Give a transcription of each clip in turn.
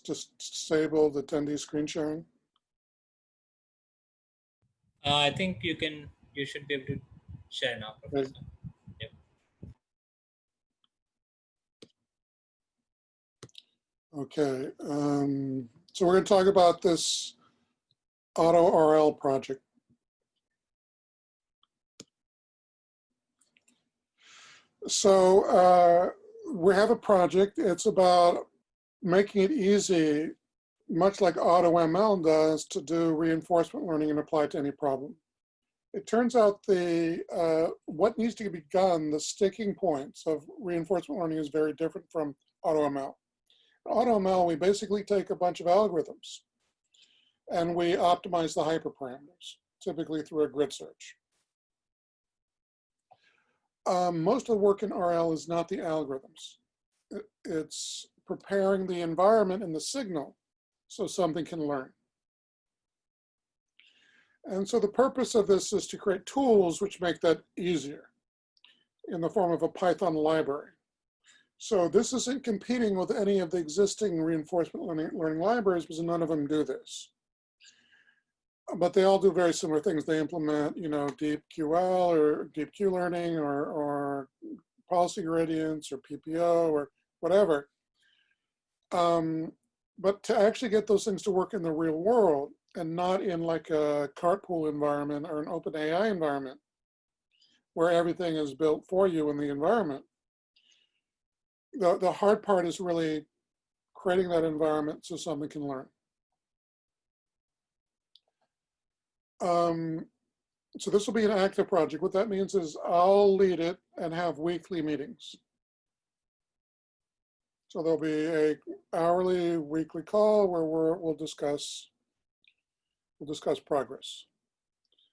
disable the attendee screen sharing? I think you should be able to share now, Professor. Yep. Okay, so we're going to talk about this AutoRL project. So we have a project. It's about making it easy, much like AutoML does, to do reinforcement learning and apply it to any problem. It turns out what needs to be done, the sticking points of reinforcement learning is very different from AutoML. In AutoML, we basically take a bunch of algorithms and we optimize the hyperparameters, typically through a grid search. Most of the work in RL is not the algorithms. It's preparing the environment and the signal so something can learn. And so the purpose of this is to create tools which make that easier in the form of a Python library. So this isn't competing with any of the existing reinforcement learning libraries because none of them do this. But they all do very similar things. They implement, deep QL or deep Qlearning or policy gradients or PPO or whatever. But to actually get those things to work in the real world and not in like a cartpool environment or an open AI environment where everything is built for you in the environment, the hard part is really creating that environment so someone can learn. So this will be an active project. What that means is I'll lead it and have weekly meetings. So there'll be a hourly, weekly call where we'll discuss progress.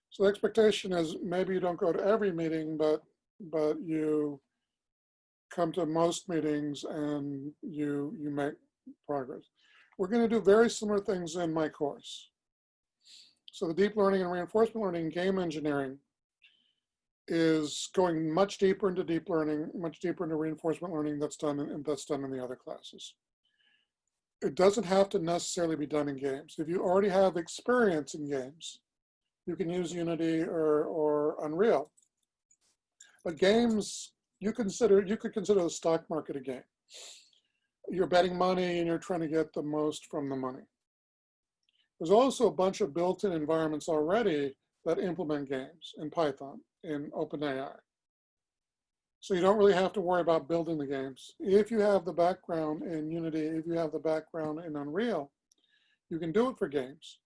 So the expectation is maybe you don't go to every meeting, but you come to most meetings and you make progress. We're going to do very similar things in my course. So the deep learning and reinforcement learning game engineering is going much deeper into deep learning, much deeper into reinforcement learning that's done in the other classes. It doesn't have to necessarily be done in games. If you already have experience in games, you can use Unity or Unreal. But games, you could consider the stock market a game. You're betting money and you're trying to get the most from the money. There's also a bunch of built-in environments already that implement games in Python, in OpenAI. So you don't really have to worry about building the games. If you have the background in Unity, if you have the background in Unreal, you can do it for games.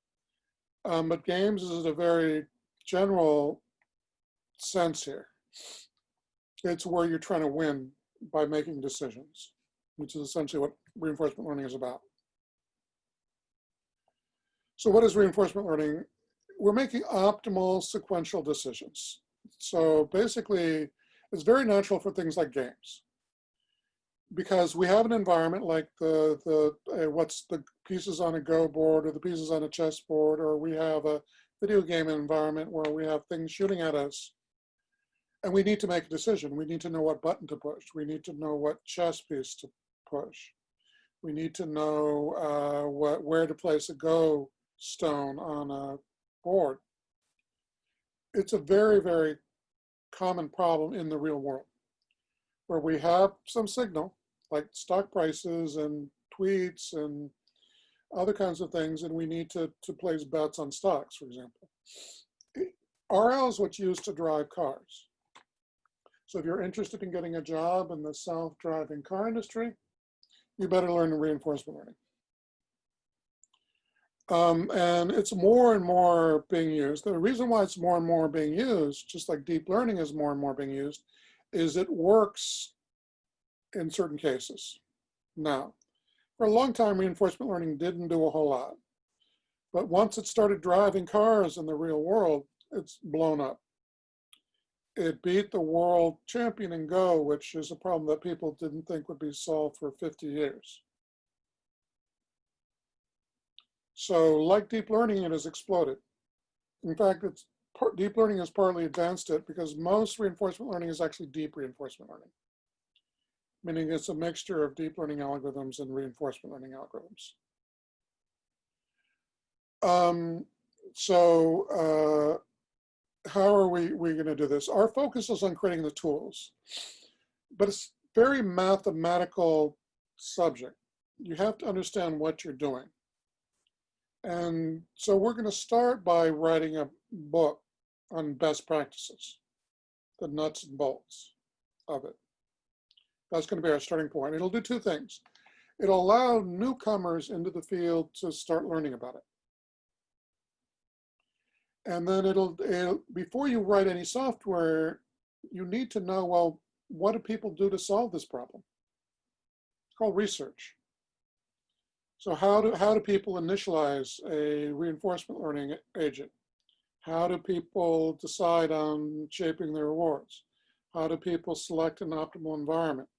But games is a very general sense here. It's where you're trying to win by making decisions, which is essentially what reinforcement learning is about. So what is reinforcement learning? We're making optimal sequential decisions. So basically, it's very natural for things like games, because we have an environment like what's the pieces on a Go board or the pieces on a chess board, or we have a video game environment where we have things shooting at us, and we need to make a decision. We need to know what button to push. We need to know what chess piece to push. We need to know where to place a Go stone on a board. It's a very, very common problem in the real world, where we have some signal, like stock prices and tweets and other kinds of things, and we need to place bets on stocks, for example. RL is what's used to drive cars. So if you're interested in getting a job in the self-driving car industry, you better learn reinforcement learning. And it's more and more being used. The reason why it's more and more being used, just like deep learning is more and more being used, is it works in certain cases. Now, for a long time, reinforcement learning didn't do a whole lot. But once it started driving cars in the real world, it's blown up. It beat the world champion in Go, which is a problem that people didn't think would be solved for 50 years. So like deep learning, it has exploded. In fact, deep learning has partly advanced it because most reinforcement learning is actually deep reinforcement learning, meaning it's a mixture of deep learning algorithms and reinforcement learning algorithms. So how are we going to do this? Our focus is on creating the tools, but it's very mathematical subject. You have to understand what you're doing. And so we're going to start by writing a book on best practices, the nuts and bolts of it. That's going to be our starting point. It'll do two things. It'll allow newcomers into the field to start learning about it. And then it'll before you write any software, you need to know, well, what do people do to solve this problem? It's called research. So how do people initialize a reinforcement learning agent? How do people decide on shaping their rewards? How do people select an optimal environment?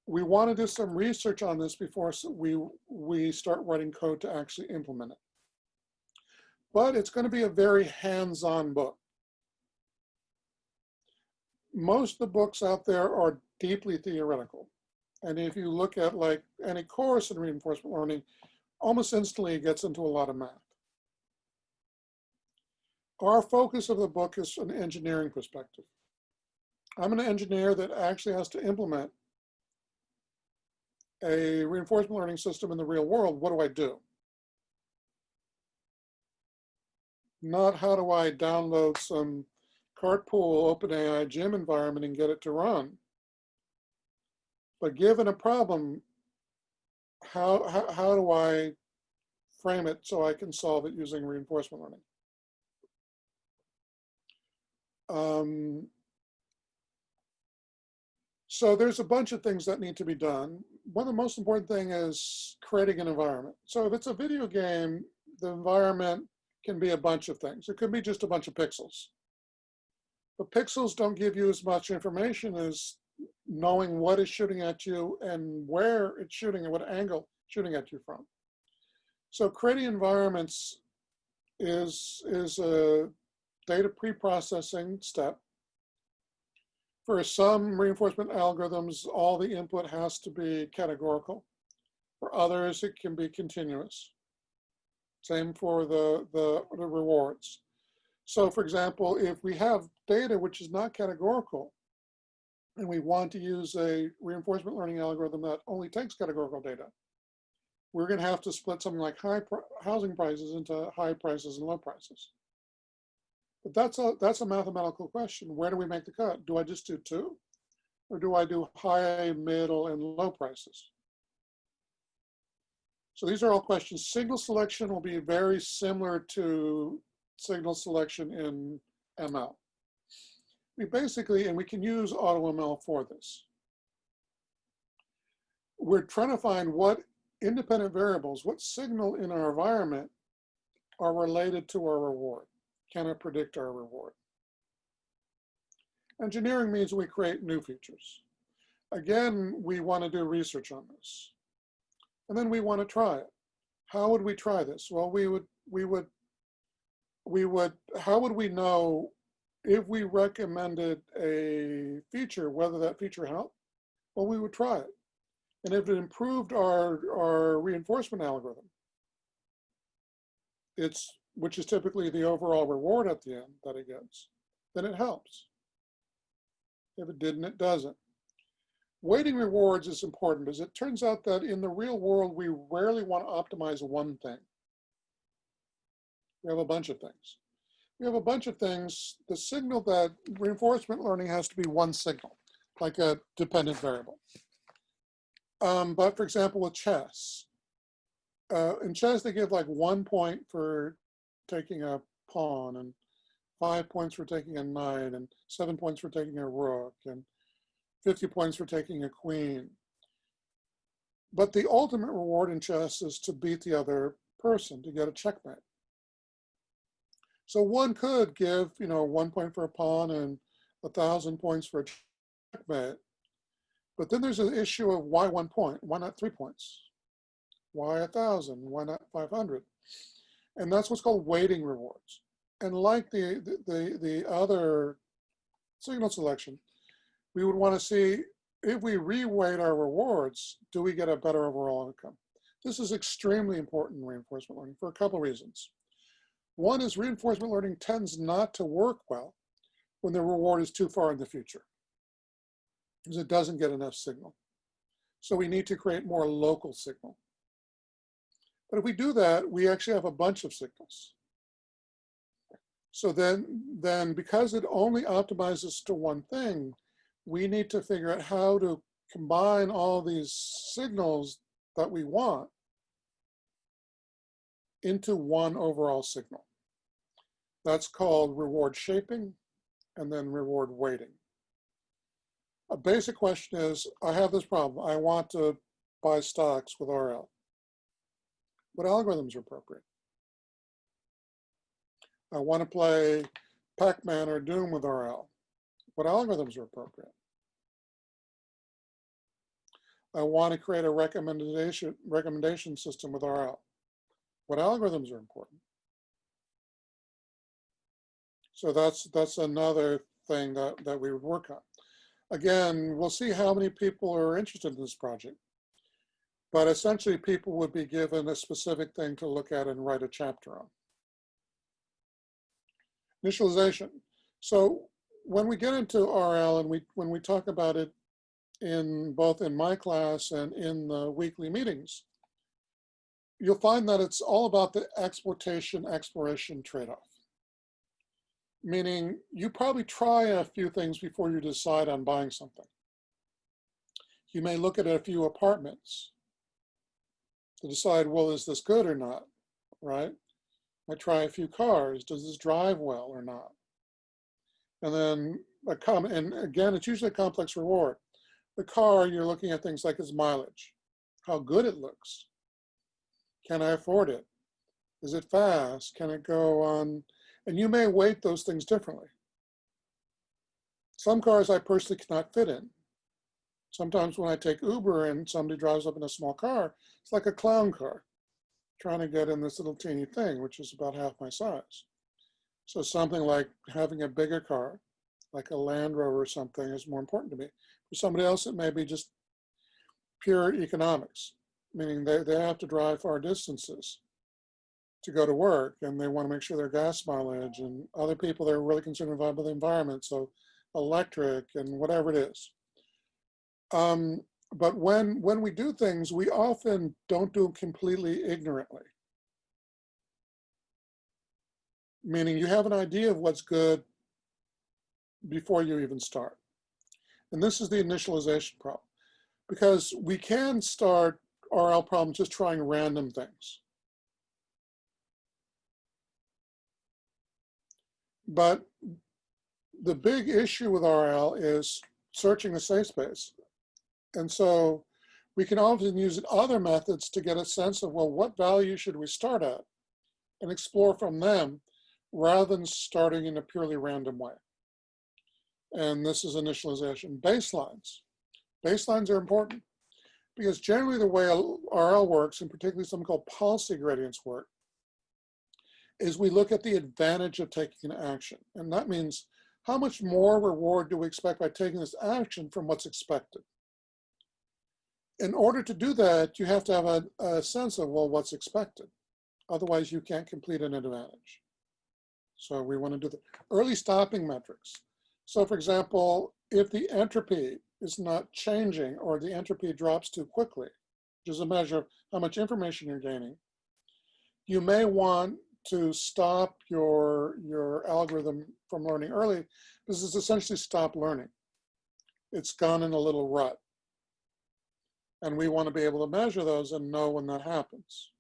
We want to do some research on this before we start writing code to actually implement it. But it's going to be a very hands-on book. Most of the books out there are deeply theoretical. And if you look at like any course in reinforcement learning, almost instantly it gets into a lot of math. Our focus of the book is an engineering perspective. I'm an engineer that actually has to implement a reinforcement learning system in the real world. What do I do? Not how do I download some cartpool OpenAI gym environment and get it to run. But given a problem, how do I frame it so I can solve it using reinforcement learning? So there's a bunch of things that need to be done. One of the most important thing is creating an environment. So if it's a video game, the environment can be a bunch of things. It could be just a bunch of pixels. But pixels don't give you as much information as knowing what is shooting at you and where it's shooting and what angle it's shooting at you from. So creating environments is a data pre-processing step. For some reinforcement algorithms, all the input has to be categorical. For others, it can be continuous. Same for the rewards. So for example, if we have data which is not categorical, and we want to use a reinforcement learning algorithm that only takes categorical data, we're going to have to split something like housing prices into high prices and low prices. But that's a mathematical question. Where do we make the cut? Do I just do two? Or do I do high, middle, and low prices? So these are all questions. Signal selection will be very similar to signal selection in ML. We basically, and we can use AutoML for this. We're trying to find what independent variables, what signal in our environment are related to our reward. Can it predict our reward? Engineering means we create new features. Again, we want to do research on this. And then we want to try it. How would we try this? Well, how would we know if we recommended a feature, whether that feature helped? Well, we would try it. And if it improved our reinforcement algorithm, which is typically the overall reward at the end that it gets, then it helps. If it didn't, it doesn't. Weighting rewards is important because it turns out that in the real world, we rarely want to optimize one thing. We have a bunch of things. We have a bunch of things. The signal that reinforcement learning has to be one signal, like a dependent variable. But for example, with chess, in chess, they give like 1 point for taking a pawn and 5 points for taking a knight and 7 points for taking a rook and 50 points for taking a queen. But the ultimate reward in chess is to beat the other person, to get a checkmate. So one could give, 1 point for a pawn and 1,000 points for a checkmate. But then there's an issue of why 1 point? Why not 3 points? Why 1,000? Why not 500? And that's what's called weighting rewards. And like the other signal selection, we would want to see if we reweight our rewards, do we get a better overall outcome? This is extremely important in reinforcement learning for a couple reasons. One is reinforcement learning tends not to work well when the reward is too far in the future, because it doesn't get enough signal. So we need to create more local signal. But if we do that, we actually have a bunch of signals. So then because it only optimizes to one thing, we need to figure out how to combine all these signals that we want into one overall signal. That's called reward shaping and then reward weighting. A basic question is, I have this problem. I want to buy stocks with RL. What algorithms are appropriate? I want to play Pac-Man or Doom with RL. What algorithms are appropriate? I want to create a recommendation system with RL. What algorithms are important? So that's another thing that we would work on. Again, we'll see how many people are interested in this project. But essentially, people would be given a specific thing to look at and write a chapter on. Initialization. So when we get into RL and when we talk about it in both in my class and in the weekly meetings, you'll find that it's all about the exploration trade-off. Meaning you probably try a few things before you decide on buying something. You may look at a few apartments to decide, well, is this good or not, right? I try a few cars. Does this drive well or not? And then, and again, it's usually a complex reward. The car, you're looking at things like its mileage, how good it looks. Can I afford it? Is it fast? Can it go on? And you may weight those things differently. Some cars I personally cannot fit in. Sometimes when I take Uber and somebody drives up in a small car, it's like a clown car, trying to get in this little teeny thing, which is about half my size. So something like having a bigger car, like a Land Rover or something, is more important to me. For somebody else, it may be just pure economics, meaning they have to drive far distances to go to work, and they want to make sure their gas mileage, and other people, they're really concerned about the environment, so electric and whatever it is. But when we do things, we often don't do them completely ignorantly. Meaning you have an idea of what's good before you even start. And this is the initialization problem. Because we can start RL problems just trying random things. But the big issue with RL is searching the safe space. And so we can often use other methods to get a sense of, well, what value should we start at and explore from them rather than starting in a purely random way. And this is initialization. Baselines. Baselines are important because generally the way RL works, and particularly something called policy gradients work, is we look at the advantage of taking an action. And that means how much more reward do we expect by taking this action from what's expected? In order to do that, you have to have a sense of, well, what's expected. Otherwise, you can't complete an advantage. So we want to do the early stopping metrics. So for example, if the entropy is not changing or the entropy drops too quickly, which is a measure of how much information you're gaining, you may want to stop your algorithm from learning early, because it's essentially stop learning. It's gone in a little rut. And we want to be able to measure those and know when that happens.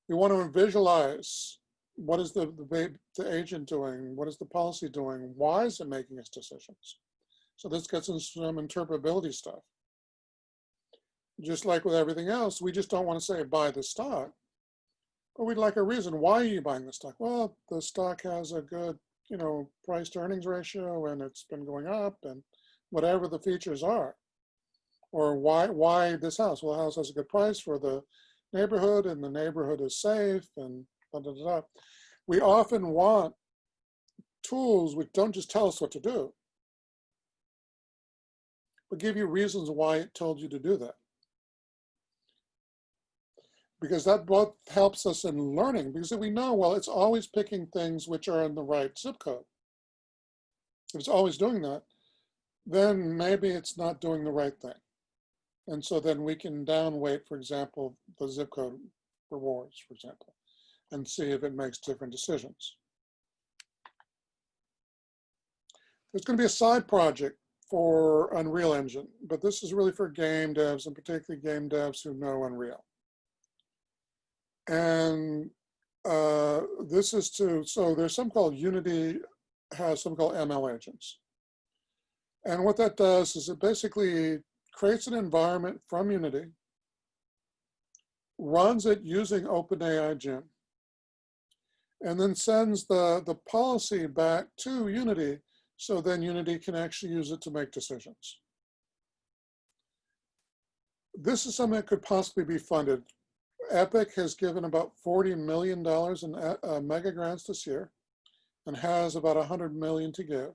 We want to visualize what is the agent doing, what is the policy doing, why is it making its decisions? So this gets into some interpretability stuff. Just like with everything else, we just don't want to say buy the stock, but we'd like a reason. Why are you buying the stock? Well, the stock has a good, price to earnings ratio, and it's been going up, and whatever the features are. Or why this house? Well, the house has a good price for the neighborhood, and the neighborhood is safe, and da, da, da, da. We often want tools which don't just tell us what to do, but give you reasons why it told you to do that. because that both helps us in learning, because if we know, well, it's always picking things which are in the right zip code. If it's always doing that, then maybe it's not doing the right thing. And so then we can downweight, for example, the zip code rewards, for example, and see if it makes different decisions. There's going to be a side project for Unreal Engine, but this is really for game devs, and particularly game devs who know Unreal. And this is so there's something called Unity, has something called ML agents. And what that does is it basically creates an environment from Unity, runs it using OpenAI Gym, and then sends the policy back to Unity, so then Unity can actually use it to make decisions. This is something that could possibly be funded. Epic has given about $40 million in mega grants this year and has about 100 million to give.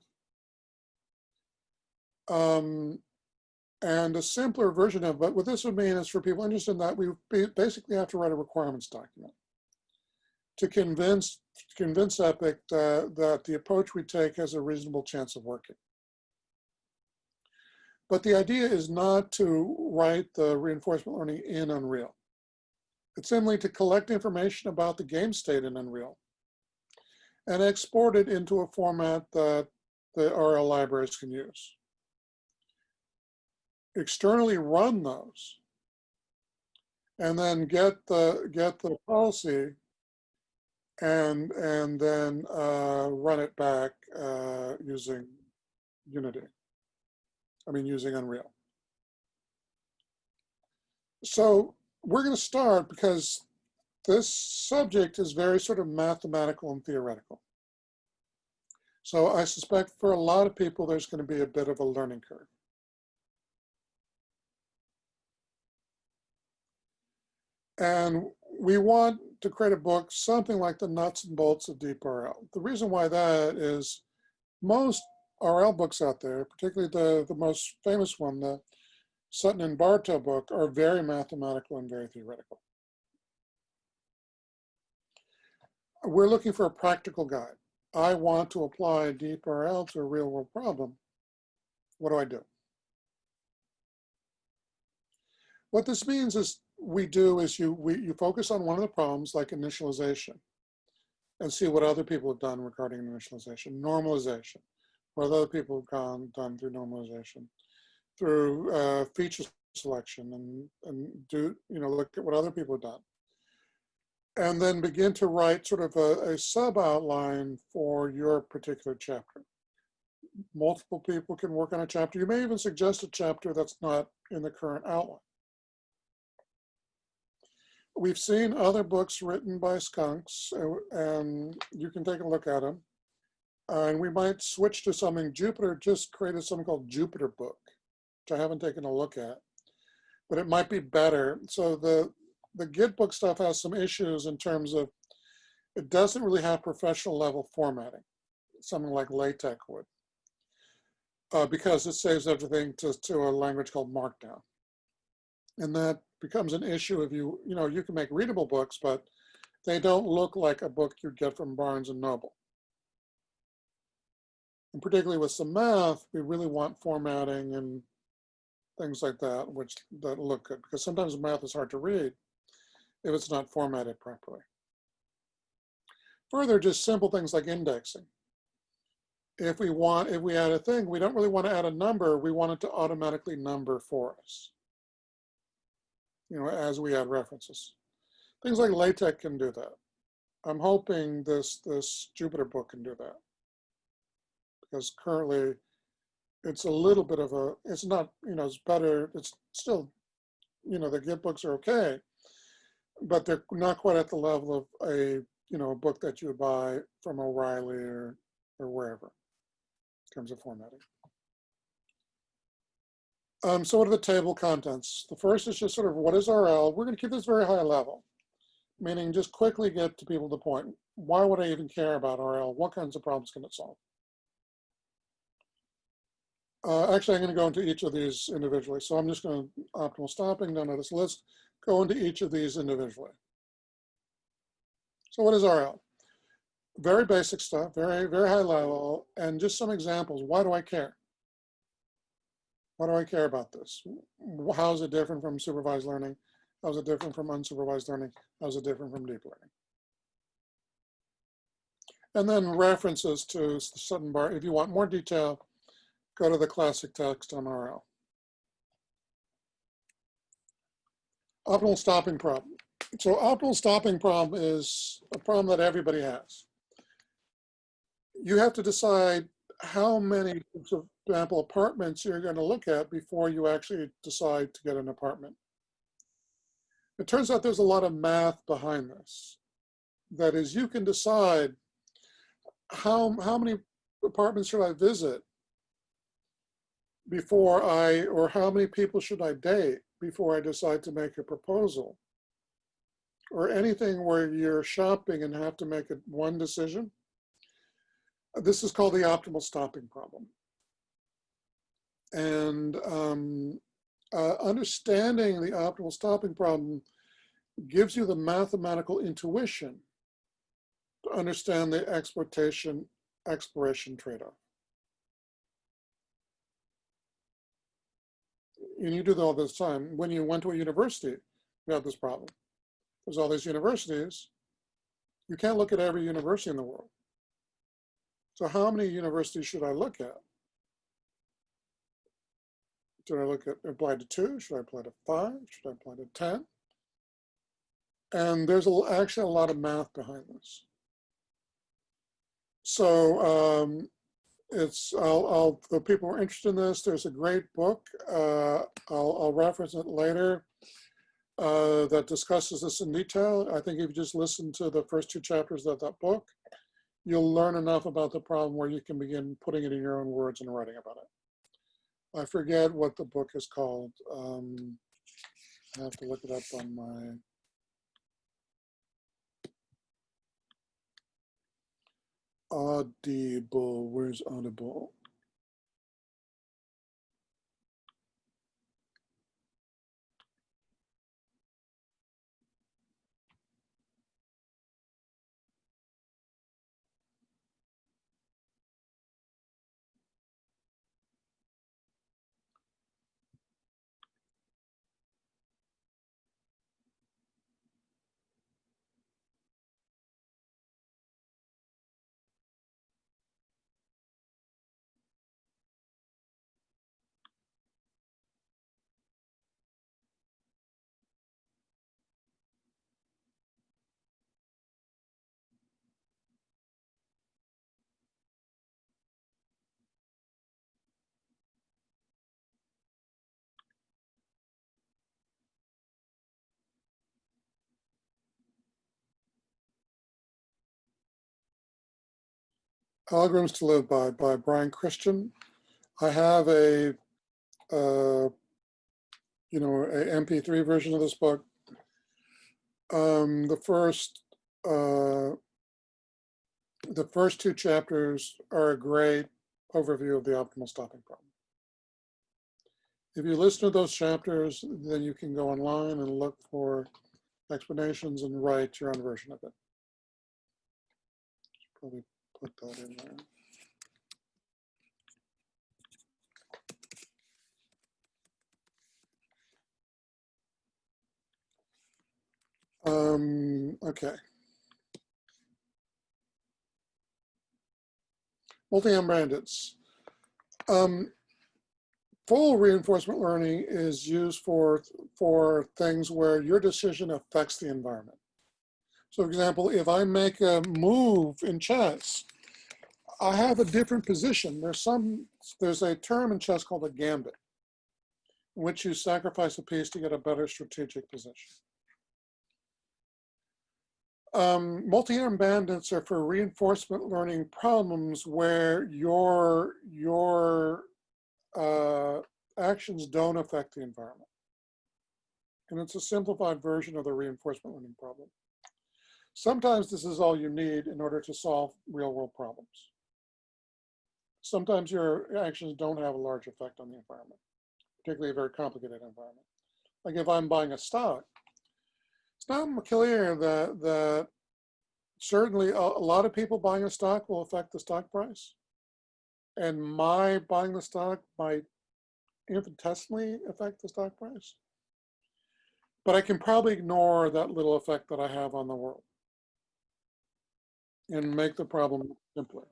And a simpler version of it, what this would mean is for people interested in that, we basically have to write a requirements document to convince Epic that the approach we take has a reasonable chance of working. But the idea is not to write the reinforcement learning in Unreal. It's simply to collect information about the game state in Unreal and export it into a format that the RL libraries can use. Externally run those, and then get the policy, and then run it back using Unity. I mean, using Unreal. So we're going to start, because this subject is very sort of mathematical and theoretical. So I suspect for a lot of people, there's going to be a bit of a learning curve. And we want to create a book, something like the nuts and bolts of deep RL. The reason why that is most RL books out there, particularly the most famous one, the Sutton and Bartow book, are very mathematical and very theoretical. We're looking for a practical guide. I want to apply deep RL to a real world problem. What do I do? What this means is you focus on one of the problems, like initialization, and see what other people have done regarding initialization. Normalization, what other people have done through normalization, through feature selection, and look at what other people have done. And then begin to write sort of a sub-outline for your particular chapter. Multiple people can work on a chapter. You may even suggest a chapter that's not in the current outline. We've seen other books written by skunks, and you can take a look at them. And we might switch to something. Jupyter just created something called Jupyter Book, which I haven't taken a look at, but it might be better. So the Git book stuff has some issues in terms of it doesn't really have professional level formatting, something like LaTeX would, because it saves everything to a language called Markdown. And that becomes an issue if you can make readable books, but they don't look like a book you'd get from Barnes and Noble. And particularly with some math, we really want formatting and things like that, that look good, because sometimes math is hard to read if it's not formatted properly. Further, just simple things like indexing. If we add a thing, we don't really want to add a number, we want it to automatically number for us, as we add references. Things like LaTeX can do that. I'm hoping this Jupyter book can do that, because currently it's a little bit of it's not, it's better, it's still, the Git books are okay, but they're not quite at the level of a book that you would buy from O'Reilly or wherever in terms of formatting. So what are the table contents? The first is just sort of what is RL? We're going to keep this very high level, meaning just quickly get to people the point. Why would I even care about RL? What kinds of problems can it solve? Actually, I'm going to go into each of these individually. So I'm just going to optimal stopping down to this list, go into each of these individually. So what is RL? Very basic stuff, very, very high level, and just some examples. Why do I care? Why do I care about this? How is it different from supervised learning? How is it different from unsupervised learning? How is it different from deep learning? And then references to Sutton Bar. If you want more detail, go to the classic text on RL. Optimal stopping problem. So optimal stopping problem is a problem that everybody has. You have to decide how many, for example, apartments you're going to look at before you actually decide to get an apartment. It turns out there's a lot of math behind this. That is, you can decide how many apartments should I visit before or how many people should I date before I decide to make a proposal, or anything where you're shopping and have to make one decision. This is called the optimal stopping problem. And understanding the optimal stopping problem gives you the mathematical intuition to understand the exploration trade-off. And you do that all this time. When you went to a university, you have this problem. There's all these universities. You can't look at every university in the world. So how many universities should I look at? Should I apply to 2? Should I apply to 5? Should I apply to 10? And there's actually a lot of math behind this. So for people who are interested in this, there's a great book. I'll reference it later that discusses this in detail. I think if you just listen to the first 2 chapters of that book, you'll learn enough about the problem where you can begin putting it in your own words and writing about it. I forget what the book is called. I have to look it up on my. Audible, where's Audible? Algorithms to Live by Brian Christian. I have a MP3 version of this book. The first 2 chapters are a great overview of the optimal stopping problem. If you listen to those chapters, then you can go online and look for explanations and write your own version of it. Probably put that in there. Okay. Multiarm bandits. Full reinforcement learning is used for things where your decision affects the environment. So for example, if I make a move in chess, I have a different position. There's a term in chess called a gambit, in which you sacrifice a piece to get a better strategic position. Multi-arm bandits are for reinforcement learning problems where your actions don't affect the environment. And it's a simplified version of the reinforcement learning problem. Sometimes this is all you need in order to solve real-world problems. Sometimes your actions don't have a large effect on the environment, particularly a very complicated environment. Like if I'm buying a stock, It's not clear that certainly a lot of people buying a stock will affect the stock price. And my buying the stock might infinitesimally affect the stock price. But I can probably ignore that little effect that I have on the world and make the problem simpler.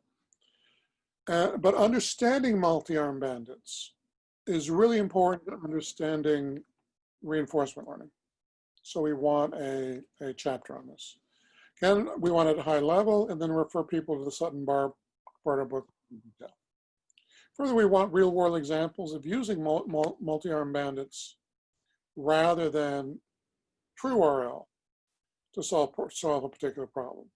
But understanding multi-arm bandits is really important to understanding reinforcement learning. So we want a chapter on this. Again, we want it at a high level and then refer people to the Sutton Barter book in detail. Further, we want real world examples of using multi-arm bandits rather than true RL to solve a particular problem.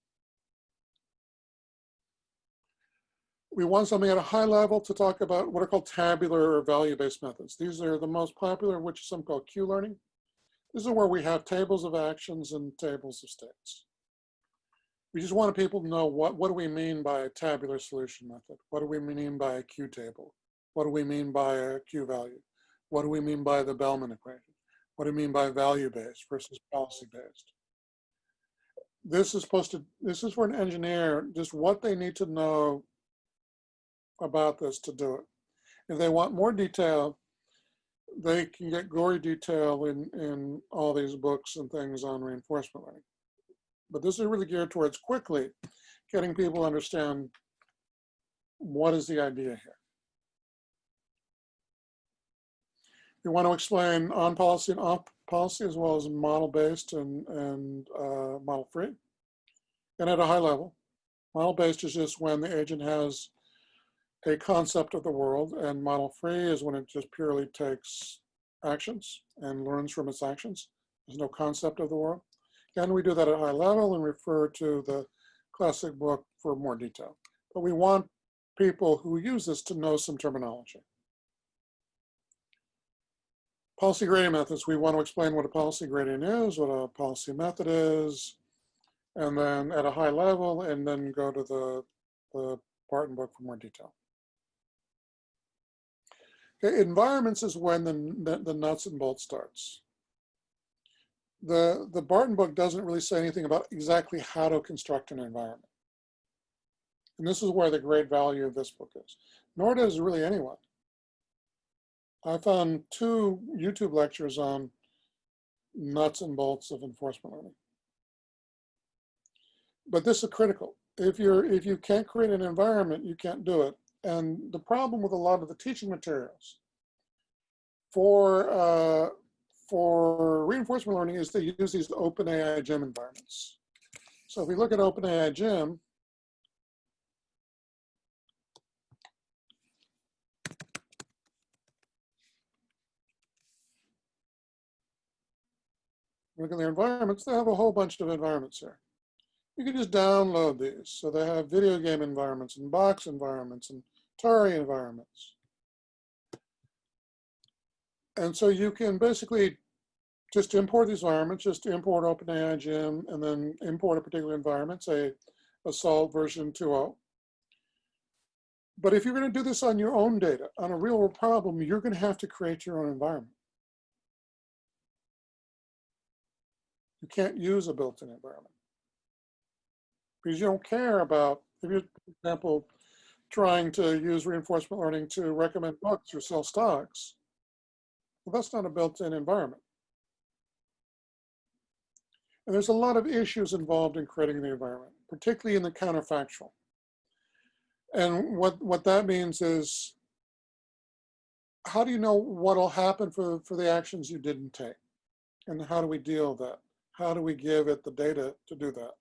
We want something at a high level to talk about what are called tabular or value-based methods. These are the most popular, which is something called Qlearning. This is where we have tables of actions and tables of states. We just want people to know what do we mean by a tabular solution method? What do we mean by a Q table? What do we mean by a Q value? What do we mean by the Bellman equation? What do we mean by value-based versus policy-based? This is for an engineer, just what they need to know about this to do it. If they want more detail, they can get gory detail in all these books and things on reinforcement learning. But this is really geared towards quickly getting people to understand what is the idea here. We want to explain on policy and off policy as well as model-based and model-free. And at a high level, model-based is just when the agent has a concept of the world, and model-free is when it just purely takes actions and learns from its actions. There's no concept of the world. Again, we do that at a high level and refer to the classic book for more detail. But we want people who use this to know some terminology. Policy gradient methods, we want to explain what a policy gradient is, what a policy method is, and then at a high level, and then go to the Barton book for more detail. Okay, environments is when the nuts and bolts starts. The Barton book doesn't really say anything about exactly how to construct an environment. And this is where the great value of this book is. Nor does really anyone. I found 2 YouTube lectures on nuts and bolts of enforcement learning. But this is critical. If you can't create an environment, you can't do it. And the problem with a lot of the teaching materials for reinforcement learning is they use these OpenAI gym environments. So if we look at OpenAI gym, look at their environments, they have a whole bunch of environments here. You can just download these. So they have video game environments and box environments and Atari environments. And so you can basically just import these environments, just import OpenAI Gym, and then import a particular environment, say Assault version 2.0. But if you're going to do this on your own data, on a real world problem, you're going to have to create your own environment. You can't use a built-in environment because you don't care about, if you're, for example, trying to use reinforcement learning to recommend books or sell stocks, well, that's not a built-in environment. And there's a lot of issues involved in creating the environment, particularly in the counterfactual. And what that means is, how do you know what will happen for the actions you didn't take? And how do we deal with that? How do we give it the data to do that?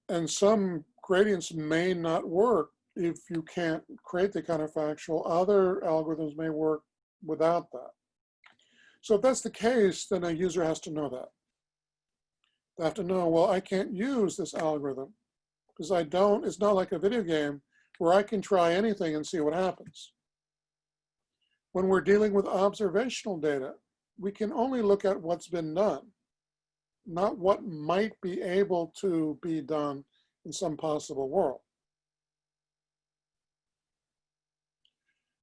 And some gradients may not work if you can't create the counterfactual. Other algorithms may work without that. So if that's the case, then a user has to know that. They have to know, well, I can't use this algorithm because it's not like a video game where I can try anything and see what happens. When we're dealing with observational data, we can only look at what's been done, not what might be able to be done in some possible world.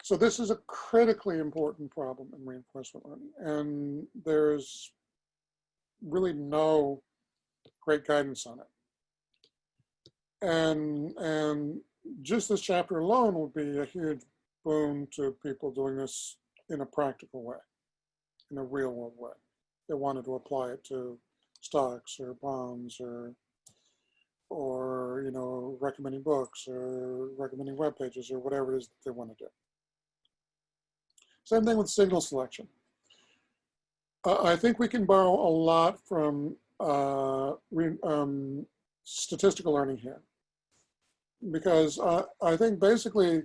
So this is a critically important problem in reinforcement learning. And there's really no great guidance on it. And just this chapter alone would be a huge boon to people doing this in a practical way, in a real world way. They wanted to apply it to stocks or bonds or you know, recommending books or recommending web pages or whatever it is that they want to do. Same thing with signal selection. I think we can borrow a lot from statistical learning here, because I think basically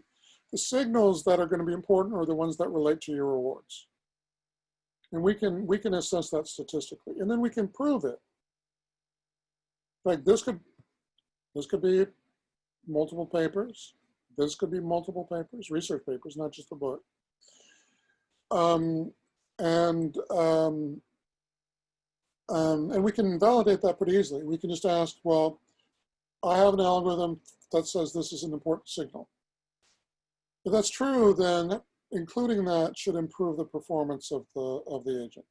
the signals that are going to be important are the ones that relate to your rewards, and we can assess that statistically, and then we can prove it. Like this could be multiple papers. This could be multiple papers, research papers, not just a book. And we can validate that pretty easily. We can just ask, well, I have an algorithm that says this is an important signal. If that's true, then including that should improve the performance of the agent.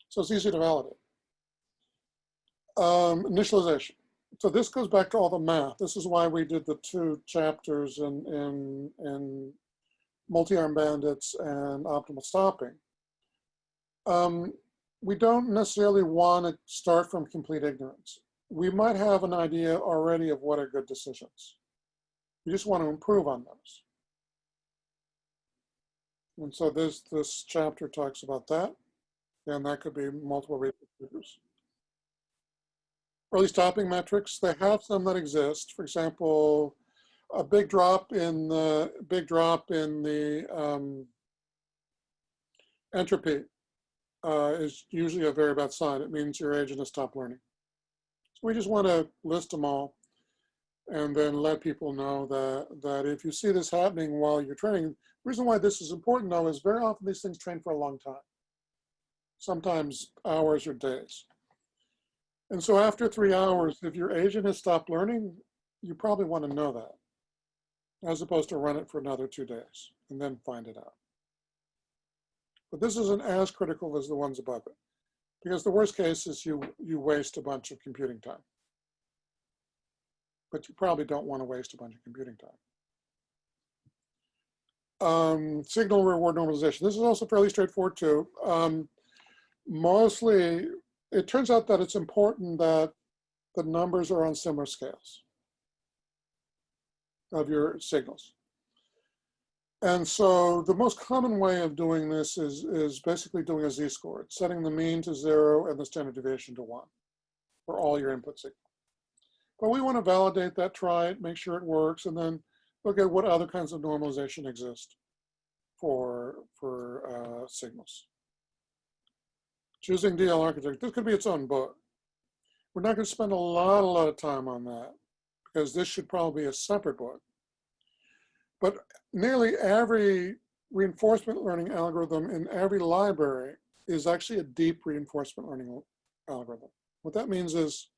So it's easy to validate. Initialization. So this goes back to all the math. This is why we did the 2 chapters in Multiarm bandits and optimal stopping. We don't necessarily want to start from complete ignorance. We might have an idea already of what are good decisions. We just want to improve on those. And so this chapter talks about that. And that could be multiple repeaters. Early stopping metrics, they have some that exist. For example, a big drop in the entropy is usually a very bad sign. It means your agent has stopped learning. So we just want to list them all and then let people know that if you see this happening while you're training, the reason why this is important though is very often these things train for a long time, sometimes hours or days. And so after 3 hours, if your agent has stopped learning, you probably want to know that, as opposed to run it for another 2 days and then find it out. But this isn't as critical as the ones above it, because the worst case is you waste a bunch of computing time. But you probably don't want to waste a bunch of computing time. Signal reward normalization. This is also fairly straightforward too. Mostly, it turns out that it's important that the numbers are on similar scales of your signals. And so the most common way of doing this is basically doing a z-score. It's setting the mean to 0 and the standard deviation to 1 for all your input signals. But we want to validate that, try it, make sure it works, and then look at what other kinds of normalization exist for signals. Choosing DL architecture, this could be its own book. We're not going to spend a lot of time on that, because this should probably be a separate book. But nearly every reinforcement learning algorithm in every library is actually a deep reinforcement learning algorithm. What that means is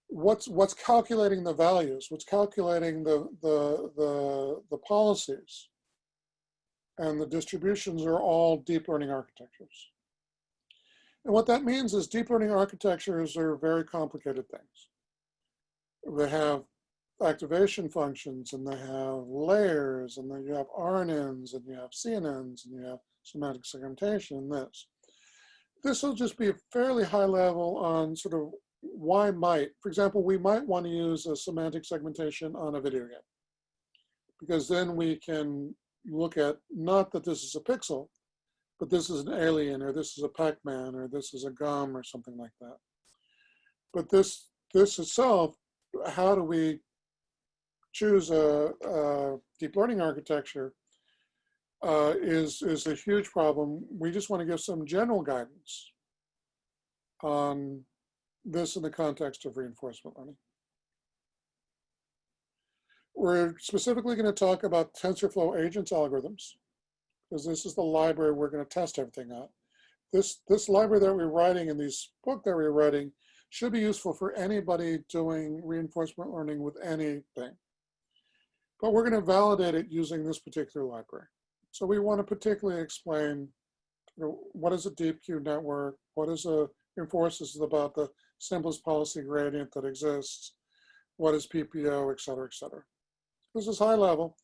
what's calculating the values, what's calculating the policies, and the distributions are all deep learning architectures. And what that means is deep learning architectures are very complicated things. They have activation functions, and they have layers, and then you have RNNs, and you have CNNs, and you have semantic segmentation, and this. This will just be a fairly high level on sort of why might. For example, we might want to use a semantic segmentation on a video game, because then we can look at not that this is a pixel, but this is an alien, or this is a Pac-Man, or this is a gum, or something like that. But this itself, how do we choose a deep learning architecture is a huge problem. We just want to give some general guidance on this in the context of reinforcement learning. We're specifically going to talk about Tensorflow Agents algorithms, because this is the library we're going to test everything on. This library that we're writing and this book that we're writing should be useful for anybody doing reinforcement learning with anything. But we're going to validate it using this particular library. So we want to particularly explain what is a deep Q network? What is a enforces about the simplest policy gradient that exists? What is PPO, et cetera, et cetera. This is high level,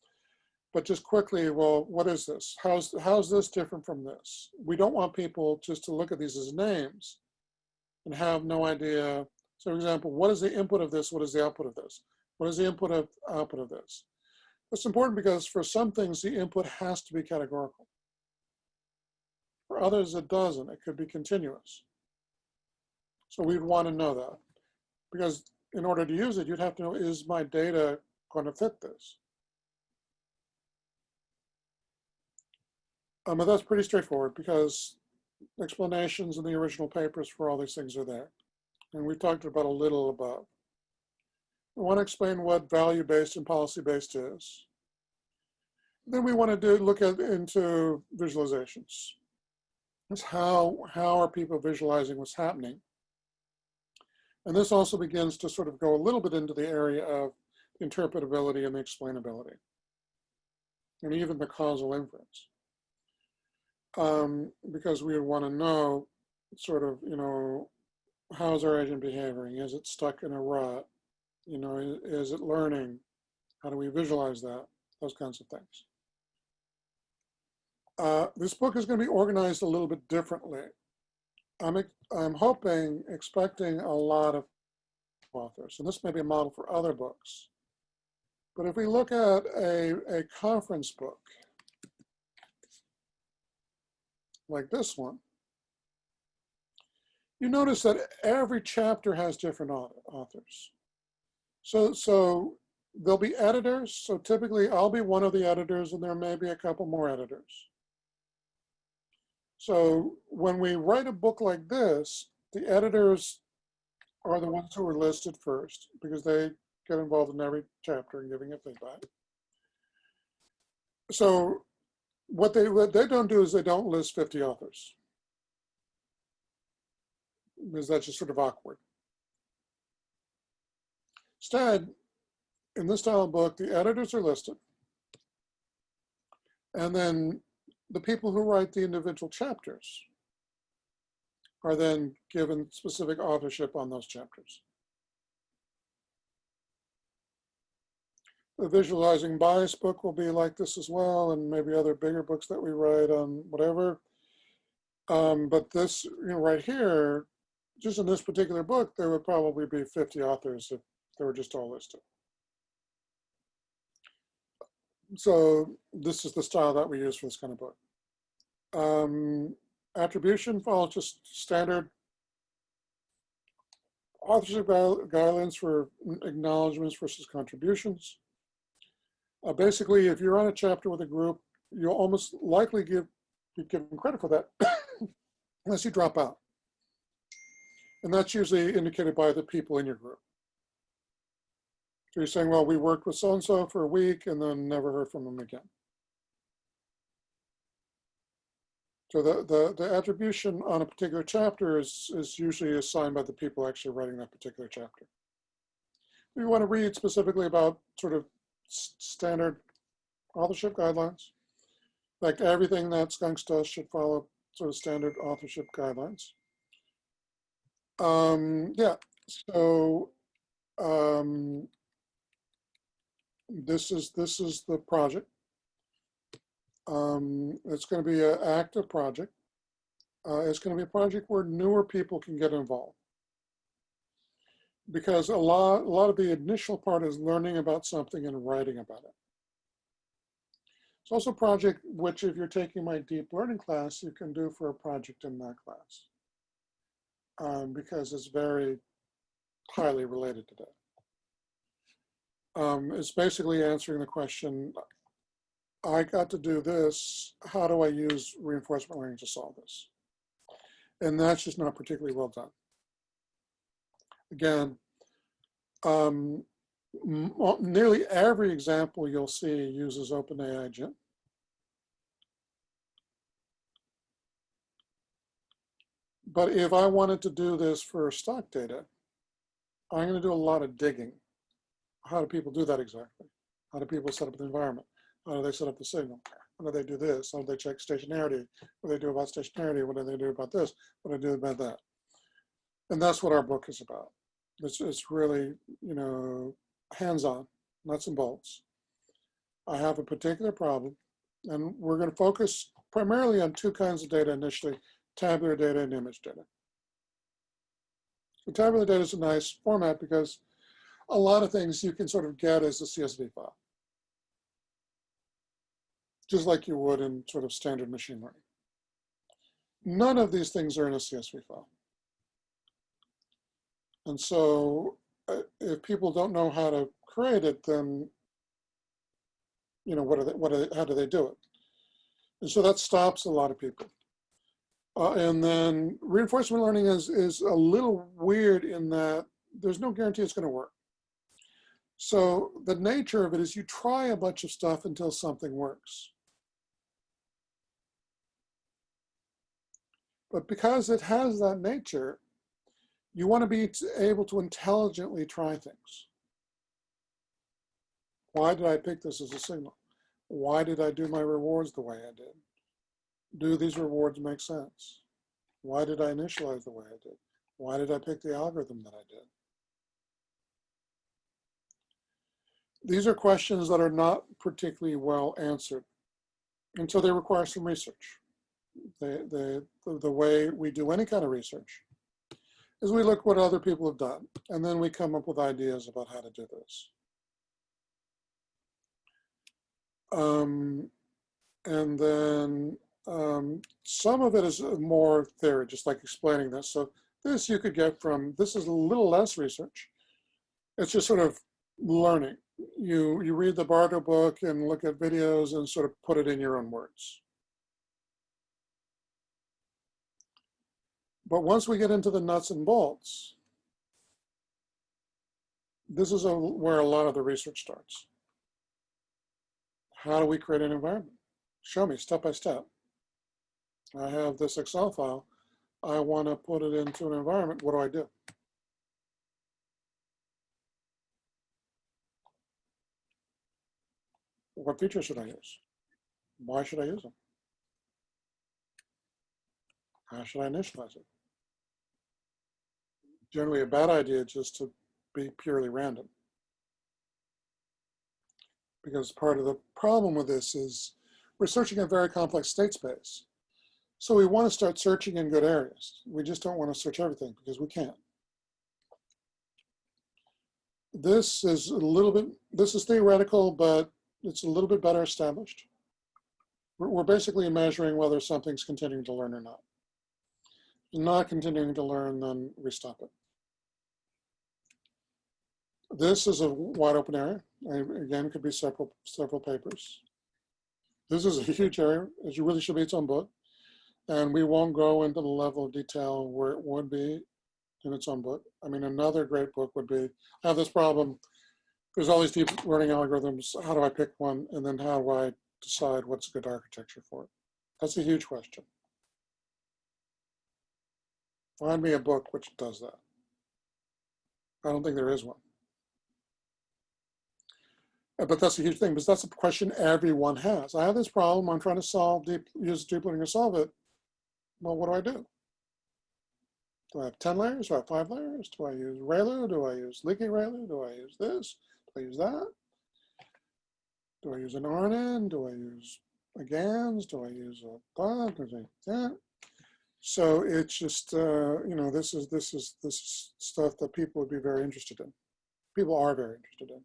but just quickly, well, what is this? How's this different from this? We don't want people just to look at these as names and have no idea. So for example, what is the input of this? What is the output of this? What is the input of output of this? It's important because for some things, the input has to be categorical. For others, it doesn't. It could be continuous. So we'd want to know that, because in order to use it, you'd have to know, is my data going to fit this? But that's pretty straightforward because explanations in the original papers for all these things are there. And we talked about a little above. We want to explain what value-based and policy-based is. Then we want to look into visualizations. It's how are people visualizing what's happening? And this also begins to sort of go a little bit into the area of interpretability and the explainability, and even the causal inference. Because we would want to know sort of, how's our agent behaving? Is it stuck in a rut? Is it learning? How do we visualize that? Those kinds of things. This book is going to be organized a little bit differently. I'm hoping, expecting a lot of authors, and this may be a model for other books. But if we look at a conference book, like this one, you notice that every chapter has different authors. So there'll be editors. So typically I'll be one of the editors and there may be a couple more editors. So when we write a book like this, the editors are the ones who are listed first because they get involved in every chapter and giving it feedback. So what they don't do is they don't list 50 authors, because that's just sort of awkward. Instead, in this style of book, the editors are listed. And then the people who write the individual chapters are then given specific authorship on those chapters. The Visualizing Bias book will be like this as well, and maybe other bigger books that we write on whatever. But this, right here, just in this particular book, there would probably be 50 authors if they were just all listed. So this is the style that we use for this kind of book. Attribution follows just standard authorship guidelines for acknowledgements versus contributions. Basically, if you're on a chapter with a group, you'll almost likely be given credit for that unless you drop out. And that's usually indicated by the people in your group. So you're saying, well, we worked with so-and-so for a week and then never heard from them again. So the attribution on a particular chapter is usually assigned by the people actually writing that particular chapter. If you want to read specifically about sort of standard authorship guidelines, like everything that Skunks does should follow sort of standard authorship guidelines. Yeah, so this is the project. It's going to be an active project. It's going to be a project where newer people can get involved, because a lot of the initial part is learning about something and writing about it. It's also a project which, if you're taking my deep learning class, you can do for a project in that class, because it's very highly related to that. It's basically answering the question, I got to do this, how do I use reinforcement learning to solve this? And that's just not particularly well done. Again, nearly every example you'll see uses OpenAI Gym. But if I wanted to do this for stock data, I'm going to do a lot of digging. How do people do that exactly? How do people set up the environment? How do they set up the signal? What do they do this? How do they check stationarity? What do they do about stationarity? What do they do about this? What do they do about that? And that's what our book is about. It's really, you know, hands-on, nuts and bolts. I have a particular problem, and we're going to focus primarily on two kinds of data initially, tabular data and image data. So tabular data is a nice format because a lot of things you can sort of get as a CSV file, just like you would in sort of standard machine learning. None of these things are in a CSV file. And so if people don't know how to create it, then, you know, how do they do it? And so that stops a lot of people. And then reinforcement learning is a little weird in that there's no guarantee it's going to work. So the nature of it is you try a bunch of stuff until something works. But because it has that nature, you want to be able to intelligently try things. Why did I pick this as a signal? Why did I do my rewards the way I did? Do these rewards make sense? Why did I initialize the way I did? Why did I pick the algorithm that I did? These are questions that are not particularly well answered, and so they require some research. The way we do any kind of research is we look what other people have done, and then we come up with ideas about how to do this. And then some of it is more theory, just like explaining this. So this you could get from, this is a little less research. It's just sort of learning. You read the Bardo book and look at videos and sort of put it in your own words. But once we get into the nuts and bolts, this is where a lot of the research starts. How do we create an environment? Show me step by step. I have this Excel file. I want to put it into an environment. What do I do? What features should I use? Why should I use them? How should I initialize it? Generally a bad idea just to be purely random. Because part of the problem with this is we're searching a very complex state space. So we want to start searching in good areas. We just don't want to search everything because we can't. This is a little bit, this is theoretical, but it's a little bit better established. We're basically measuring whether something's continuing to learn or not. If it's not continuing to learn, then we stop it. This is a wide open area. Again, could be several papers. This is a huge area. It really should be its own book. And we won't go into the level of detail where it would be in its own book. I mean, another great book would be, I have this problem. There's all these deep learning algorithms. How do I pick one? And then how do I decide what's a good architecture for it? That's a huge question. Find me a book which does that. I don't think there is one. But that's a huge thing, because that's a question everyone has. I have this problem, I'm trying to use deep learning to solve it. Well, what do I do? Do I have 10 layers? Do I have 5 layers? Do I use ReLU? Do I use leaky ReLU? Do I use this? Do I use that? Do I use an RNN? Do I use a GANs? Do I use a bug? That? So it's just, you know, this is stuff that people would be very interested in. People are very interested in.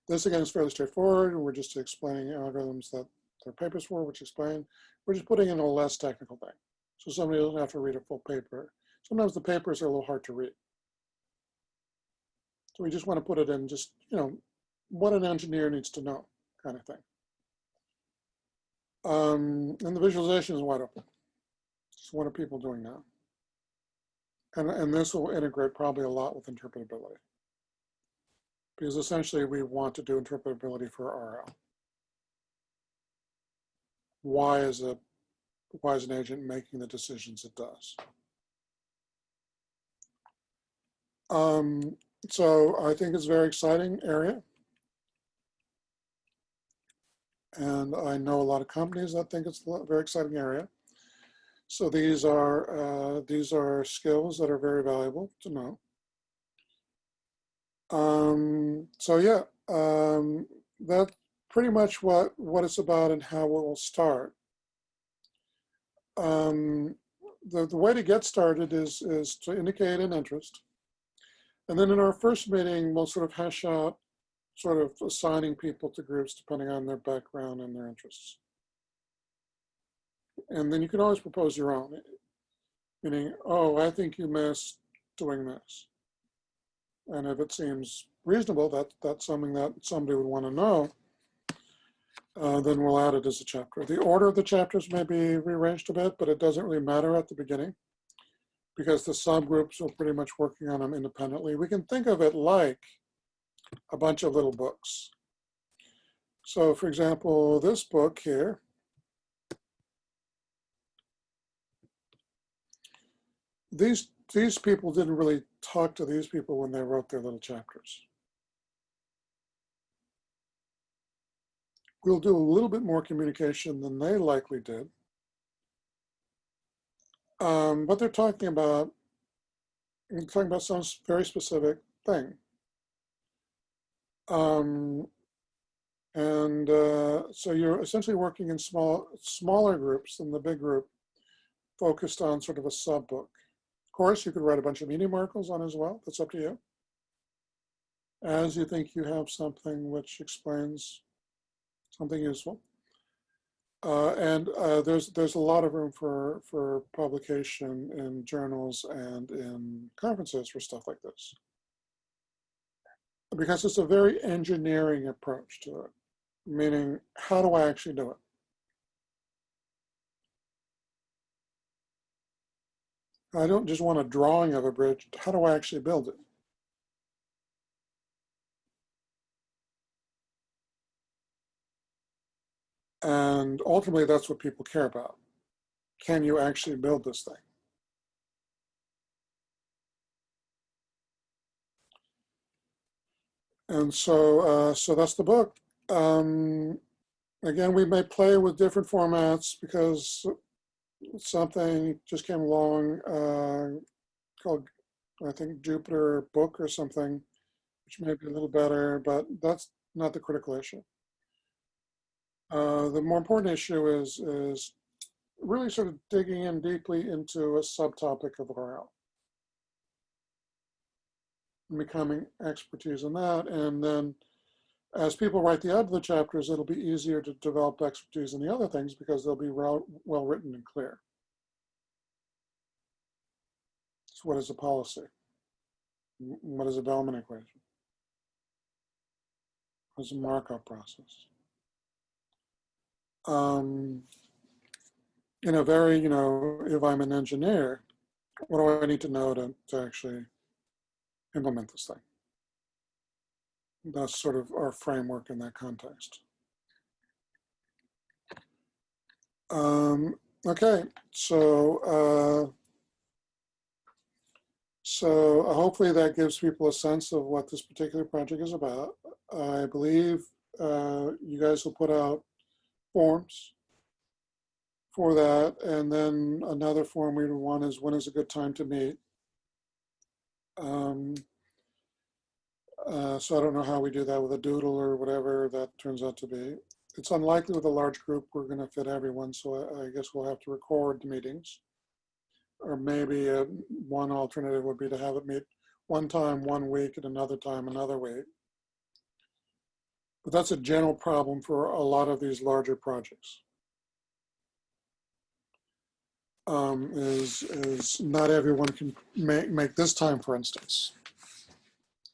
This again is fairly straightforward. We're just explaining algorithms that there are papers for, which explain. We're just putting in a less technical thing. So somebody doesn't have to read a full paper. Sometimes the papers are a little hard to read. So we just want to put it in just, you know, what an engineer needs to know kind of thing. And the visualization is wide open. So what are people doing now? And this will integrate probably a lot with interpretability. Because essentially we want to do interpretability for RL. Why is an agent making the decisions it does? So I think it's a very exciting area. And I know a lot of companies that think it's a very exciting area. So these are skills that are very valuable to know. So yeah, that's pretty much what it's about and how it will start. The way to get started is to indicate an interest. And then in our first meeting, we'll sort of hash out sort of assigning people to groups depending on their background and their interests. And then you can always propose your own, meaning, oh, I think you missed doing this. And if it seems reasonable, that's something that somebody would want to know, then we'll add it as a chapter. The order of the chapters may be rearranged a bit, but it doesn't really matter at the beginning because the subgroups are pretty much working on them independently. We can think of it like a bunch of little books. So for example, this book here, these people didn't really talk to these people when they wrote their little chapters. We'll do a little bit more communication than they likely did. But they're talking about some very specific thing. So you're essentially working in smaller groups than the big group, focused on sort of a sub-book. Of course, you could write a bunch of medium articles on as well. That's up to you. As you think you have something which explains something useful. There's a lot of room for publication in journals and in conferences for stuff like this. Because it's a very engineering approach to it, meaning how do I actually do it? I don't just want a drawing of a bridge. How do I actually build it? And ultimately, that's what people care about. Can you actually build this thing? And so that's the book. Again, we may play with different formats because something just came along called, I think, Jupyter Book or something, which may be a little better, but that's not the critical issue. The more important issue is really sort of digging in deeply into a subtopic of RL, becoming expertise in that, and then as people write the other chapters, it'll be easier to develop expertise in the other things because they'll be well written and clear. So what is a policy? What is a Bellman equation? What is a Markov process? In a very, if I'm an engineer, what do I need to know to actually implement this thing? That's sort of our framework in that context. Okay, so hopefully that gives people a sense of what this particular project is about. I believe you guys will put out forms for that, and then another form we want is when is a good time to meet. So I don't know how we do that with a doodle or whatever that turns out to be. It's unlikely with a large group we're going to fit everyone, so I guess we'll have to record the meetings. Or maybe one alternative would be to have it meet one time 1 week and another time another week. But that's a general problem for a lot of these larger projects. Is not everyone can make this time, for instance.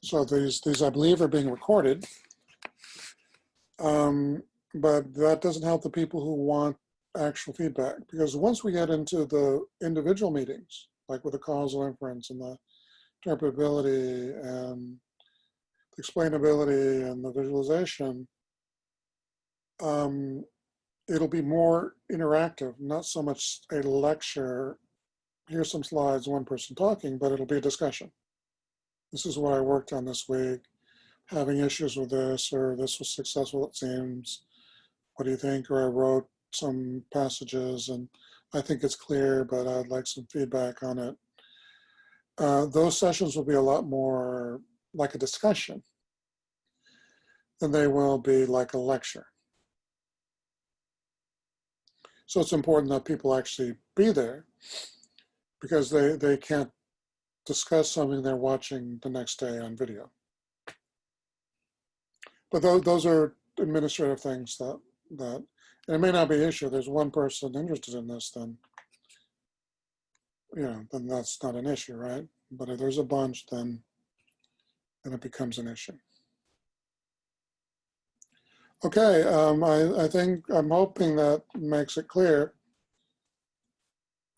So these I believe are being recorded, but that doesn't help the people who want actual feedback, because once we get into the individual meetings, like with the causal inference and the interpretability and the explainability and the visualization, it'll be more interactive, not so much a lecture, here's some slides, one person talking, but it'll be a discussion. This is what I worked on this week, having issues with this, or this was successful, it seems. what do you think? Or I wrote some passages and I think it's clear, but I'd like some feedback on it. Those sessions will be a lot more like a discussion than they will be like a lecture. So it's important that people actually be there because they can't discuss something they're watching the next day on video. But those are administrative things that and it may not be an issue. There's one person interested in this, then then that's not an issue, right? But if there's a bunch, then it becomes an issue. Okay, I think I'm hoping that makes it clear.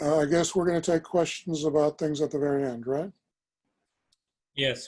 I guess we're going to take questions about things at the very end, right? Yes.